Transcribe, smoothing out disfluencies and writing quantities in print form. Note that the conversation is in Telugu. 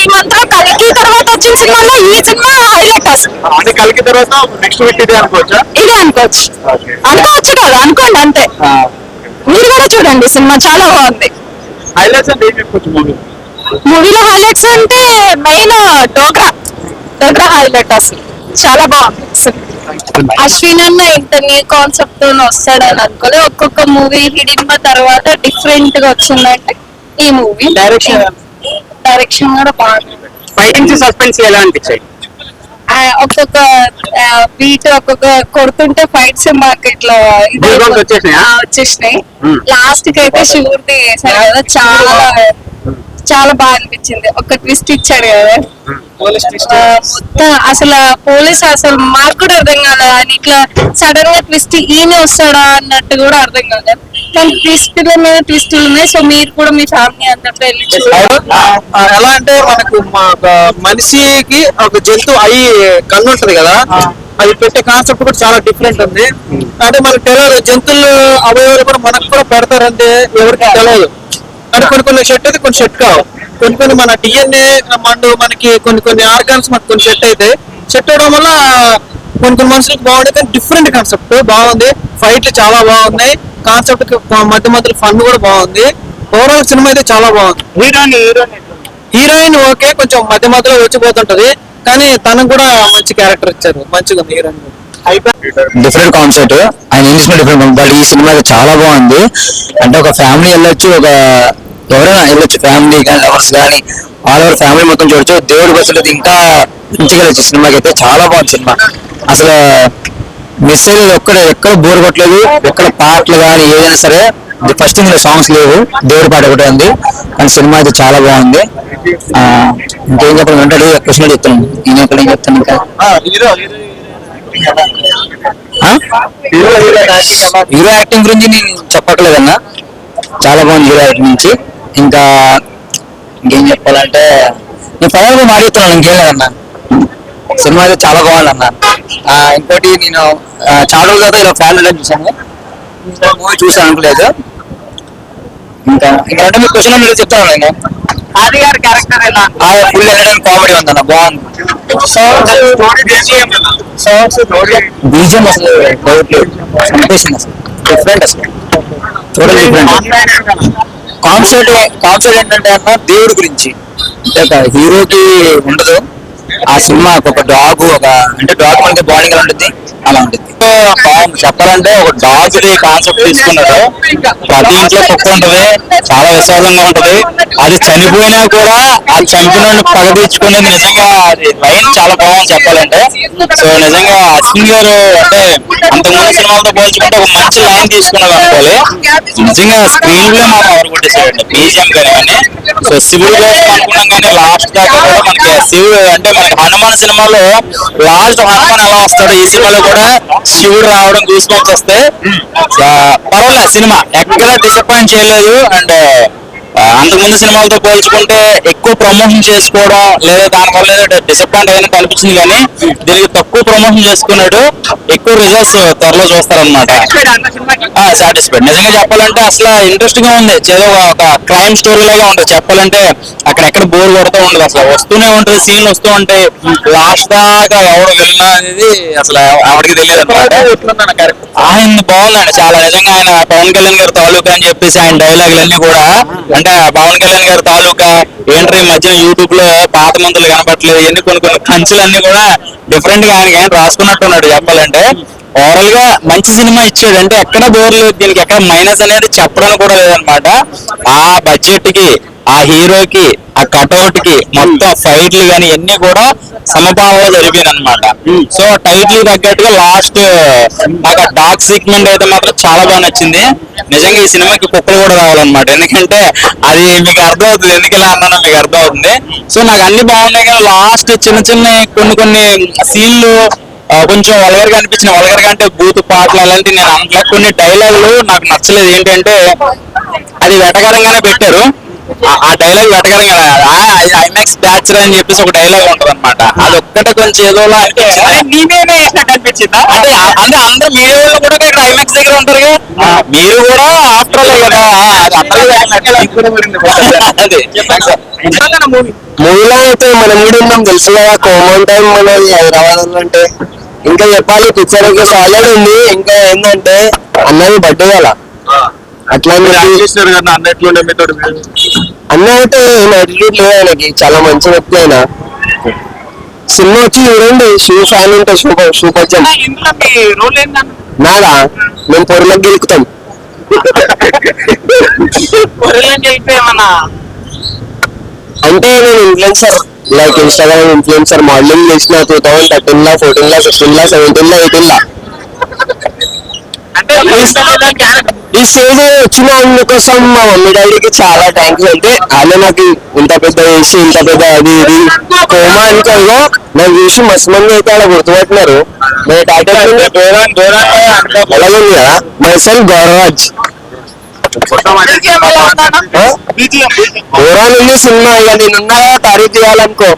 ఈ మంత్ లో కల్కి తర్వాత వచ్చిన సినిమాలో ఈ సినిమా హైలైట్ అసలు. అంటే కలికి తర్వాత నెక్స్ట్ వీక్ ఇదే అనుకోవచ్చా? ఇదే అనుకోవచ్చు. అనుకోవచ్చు కదా, అనుకోండి అంతే. మీరు కూడా చూడండి, సినిమా చాలా బాగుంది. హైలైట్స్ అంటే ఏం చెప్పుకోవచ్చు మూవీలో హైలైట్స్ అంటే మెయిన్ డోగ్రా హైలైట్ అసలు. చాలా బాగుంది. అశ్విన్ అన్న ఇంత న్యూ కాన్సెప్ట్ తో వస్తాడని అనుకోలే. ఒక్కొక్క మూవీ హిడింబ తర్వాత డిఫరెంట్ గా వచ్చిందంటే ఈ మూవీ. డైరెక్షన్ కూడా బాగుంది. ఫైటింగ్ సస్పెన్స్ ఎలా అనిపించాయి? ఒక్కొక్క బీట్ ఒక్కొక్క కొడుతుంటే ఫైట్స్ మాకు ఇట్లా వచ్చేసినాయి. లాస్ట్ కి అయితే శివుడిది వేసాడు కదా, చాలా బాగా అనిపించింది. ఒక ట్విస్ట్ ఇచ్చాడు కదా మొత్తం. అసలు పోలీస్ అసలు మాకు కూడా అర్థం కాలేదు. ఆయన ఇట్లా సడన్ గా ట్విస్ట్ ఈయన వస్తాడా అన్నట్టు కూడా అర్థం కాలేదు. కానీ ట్విస్టుల మీద ట్విస్టులు ఉన్నాయి. సో మీరు కూడా మీ ఫ్యామిలీ అందరితో వెళ్ళి చూడాలి. ఎలా అంటే మనకు మనిషికి ఒక జంతువు అయి కన్ను ఉంటది కదా, అది పెట్టే కాన్సెప్ట్ కూడా చాలా డిఫరెంట్ ఉంది. అంటే మనకు తెలియదు జంతువులు అవయవాలు కూడా మనకు కూడా పెడతారంటే ఎవరికి తెలియదు. అంటే కొన్ని సెట్ అయితే కొన్ని సెట్ కావు. కొన్ని మన డిఎన్ఏ మండు మనకి కొన్ని ఆర్గాన్స్ మనకు కొన్ని సెట్ అయితే సెట్ అవడం వల్ల కొన్ని మనుషులకు బాగుంది. కానీ డిఫరెంట్ కాన్సెప్ట్ బాగుంది. ఫైట్లు చాలా బాగున్నాయి. కాన్సెప్ట్ మధ్యలో ఫన్ కూడా బాగుంది. ఓవరాల్ సినిమా అయితే చాలా బాగుంది. హీరోయిన్ ఓకే, కొంచెం మధ్యలో వచ్చిపోతుంటది, కానీ తనకు కూడా మంచి క్యారెక్టర్ ఇచ్చారు. మంచిగా ఉంది హీరోయిన్. డిఫరెంట్ కాన్సెప్ట్ ఆయన ఏం చేసిన డిఫరెంట్. బట్ ఈ సినిమా చాలా బాగుంది. అంటే ఒక ఫ్యామిలీ వెళ్ళొచ్చు, ఎవరైనా వెళ్ళొచ్చు, ఫ్యామిలీ కానీ లవర్స్ కానీ ఆల్ ఓవర్ ఫ్యామిలీ మొత్తం చూడొచ్చు. దేవుడి బస్సులు ఇంకా మంచిగా వెళ్ళొచ్చు. సినిమాకి అయితే చాలా బాగుంది సినిమా. అసలు మిస్ అయ్యేది ఎక్కడ బోర్ కొట్టలేదు. ఎక్కడ పాటలు కానీ ఏదైనా సరే ఫస్ట్ ఇందులో సాంగ్స్ లేవు, దేవుడి పాట ఒకటే ఉంది. కానీ సినిమా అయితే చాలా బాగుంది. ఇంకేం చెప్పాలి అంటే క్వశ్చన్ చెప్తాను. నేను ఎక్కడ ఏం చెప్తాను ఇంకా హీరో యాక్టింగ్ గురించి నేను చెప్పట్లేదన్నా, చాలా బాగుంది హీరో యాక్టింగ్ నుంచి. ఇంకేం చెప్పాలంటే నేను ఫైనల్గా మాట్లాడుతున్నాను, ఇంకేం లేదన్నా. సినిమా అయితే చాలా బాగుంది అన్న. ఇంకోటి నేను చాలా రోజుల తర్వాత ఇలా ఫ్యాన్ చూసాను, మూవీ చూసాను అనుకోలేదు. ఇంకా అంటే మీకు క్వశ్చన్ మీరు చెప్తాను. నేను ఆది గారి క్యారెక్టర్ ఫుల్ ఎంటర్టైన్ కామెడీ ఉందన్న, బాగుంది. బీజిఎం అసలు డౌట్ లేదు, చంపేసింది అసలు. డిఫరెంట్ అసలు, టోటల్ డిఫరెంట్. కాన్సెప్ట్ ఏంటంటే అన్న దేవుడి గురించి. అంటే హీరోకి ఉండదు ఆ సినిమా, ఒక డాగ్ అంటే డాగ్ మనకి బాడీగా ఉంటుంది, అలా ఉంటుంది. చెప్పాలంటే ఒక డాగ్ ది కాన్సెప్ట్ తీసుకున్నారు. ప్రతి ఇంట్లో కుక్క ఉంటది, చాలా విశాలంగా ఉంటది. అది చనిపోయినా కూడా ఆ చంపిన పగ తీర్చుకునేది నిజంగా అది లైన్ చాలా బాగుంది చెప్పాలంటే. సో నిజంగా అశ్విన్ గారు అంటే అంతకుముందు సినిమాలతో పోల్చుకుంటే ఒక మంచి లైన్ తీసుకున్నారు అనుకోవాలి. నిజంగా స్క్రీన్ ప్లే మాత్రం ఎవరు కొట్టేసారండి, బీజిఎం కానీ. సో శివుడు కోసం అనుకున్నాం కానీ లాస్ట్ దాకా కూడా మనకి శివుడు అంటే మనకి హనుమాన్ సినిమాలో లాస్ట్ హనుమాన్ ఎలా వస్తాడు, ఈ సినిమాలో కూడా శివుడు రావడం గూస్బంప్స్ వస్తే పర్వాలేదు. సినిమా ఎక్కడ డిసప్పాయింట్ చేయలేదు. అండ్ అంతకుముందు సినిమాలతో పోల్చుకుంటే ఎక్కువ ప్రమోషన్ చేసుకోవడం లేదా దానివల్ల డిసప్పాయింట్ అయినట్టు అనిపించింది, కానీ దీనికి తక్కువ ప్రమోషన్ చేసుకున్నాడు. ఎక్కువ రిజల్ట్స్ త్వరలో చూస్తారనమాట. సాటిస్ఫైడ్. నిజంగా చెప్పాలంటే అసలు ఇంట్రెస్టింగ్ గా ఉంది. ఏదో ఒక క్రైమ్ స్టోరీ లాగా ఉంటుంది చెప్పాలంటే. అక్కడెక్కడ బోర్ కొడుతూ ఉండదు, అసలు వస్తూనే ఉంటుంది, సీన్లు వస్తూ ఉంటాయి. లాస్ట్ దాకా ఎవడు వెళ్ళినా అనేది అసలు ఎవరికి తెలియదు అనమాట. ఆయన బాగుందండి చాలా. నిజంగా ఆయన పవన్ కళ్యాణ్ గారి తాలూకా అని చెప్పేసి ఆయన డైలాగులన్నీ కూడా, అంటే పవన్ కళ్యాణ్ గారి తాలూకా ఏంటంటే ఈ మధ్యన యూట్యూబ్ లో పాత మందులు కనపట్లేదు, ఎన్ని కొన్ని కంచులన్నీ కూడా డిఫరెంట్ గా ఆయనకి ఆయన రాసుకున్నట్టున్నాడు చెప్పాలంటే. ఓవరాల్ గా మంచి సినిమా ఇచ్చాడు. అంటే ఎక్కడ బోర్ లేదు, దీనికి ఎక్కడ మైనస్ అనేది చెప్పడానికి కూడా లేదనమాట. ఆ బడ్జెట్ కి, ఆ హీరోకి, ఆ కటౌట్ కి మొత్తం ఫైట్లు కానీ ఇవన్నీ కూడా సమపాలలో జరిపారు అనమాట. సో టైటిల్ తగ్గట్టుగా లాస్ట్ నాకు డాగ్ సీక్వెంట్ అయితే మాత్రం చాలా బాగా నచ్చింది. నిజంగా ఈ సినిమాకి కుక్కలు కూడా రావాలన్నమాట, ఎందుకంటే అది మీకు అర్థమవుతుంది, ఎందుకు ఇలా అన్నానో మీకు అర్థమవుతుంది. సో నాకు అన్ని బాగున్నాయి, కానీ లాస్ట్ చిన్న కొన్ని సీన్లు కొంచెం వల్గర్గా అనిపించిన. వల్గర్గా అంటే బూత్ పాటలు అలాంటివి నేను అంటలే. కొన్ని డైలాగులు నాకు నచ్చలేదు. ఏంటంటే అది వెటకారంగానే పెట్టారు, ఆ డైలాగ్ పెట్టగలం కదా, ఐమాక్స్ బ్యాచ్ అని చెప్పేసి ఒక డైలాగ్ ఉంటది అనమాట. అది ఒక్కటే కొంచెం ఏదోలా అనిపించింది. నీవేనే వేసినట్టు అనిపించిందా? అంటే అందరు మీడియా వాళ్ళు కూడా ఇక్కడ ఐమాక్స్ దగ్గర ఉంటారు కదా, మీరు కూడా ఆఫ్టర్ కదా, అది అందరూ అదే మూవీలో అయితే మనం కూడా ఉన్నాం తెలుసు కదా, కామన్ టైం మనది హైదరాబాద్ అంటే. ఇంకా చెప్పాలి, పిక్చర్ అయితే సాలిడ్ ఉంది. ఇంకా ఏంటంటే అన్నది బర్త్డే కదా, అట్లా చేసినారు కదా అన్న, ఎట్లుండే మీతో? అన్న అయితే ఏం యాటిట్యూడ్ లేదు ఆయనకి, చాలా మంచి వ్యక్తి ఆయన. సినిమా వచ్చి చూడండి, షూ ఫ్యాన్ ఉంటే షూ పచ్చం. ఇంట్లో మీ రోల్ ఏంటన్న? నాదా, మేము పొరలకు గెలుకుతాం. ఏమన్నా అంటే నేను influencer, like Instagram influencer, modelling చేసిన 2013 లో, 14 లో, 16 లో, 17 లో, 18 లో. అంటే ఈ స్టేజ్ వచ్చిన అందుకోసం మా మమ్మీ డాడీకి చాలా థ్యాంక్స్. అంటే వాళ్ళు నాకు ఇంత పెద్ద చేసి, ఇంత పెద్ద అది ఇది కోమా అనుకోగా నాకు చూసి మస్తు మంది అయితే అలా గుర్తుపట్టినారు. నేను టైటిల్ అలాగే కదా, మైసెల్ఫ్ గౌరవాజ్. ఓవరాల్ ఉంది సినిమా. ఇక నేనున్నా తారీఖు చేయాలనుకో.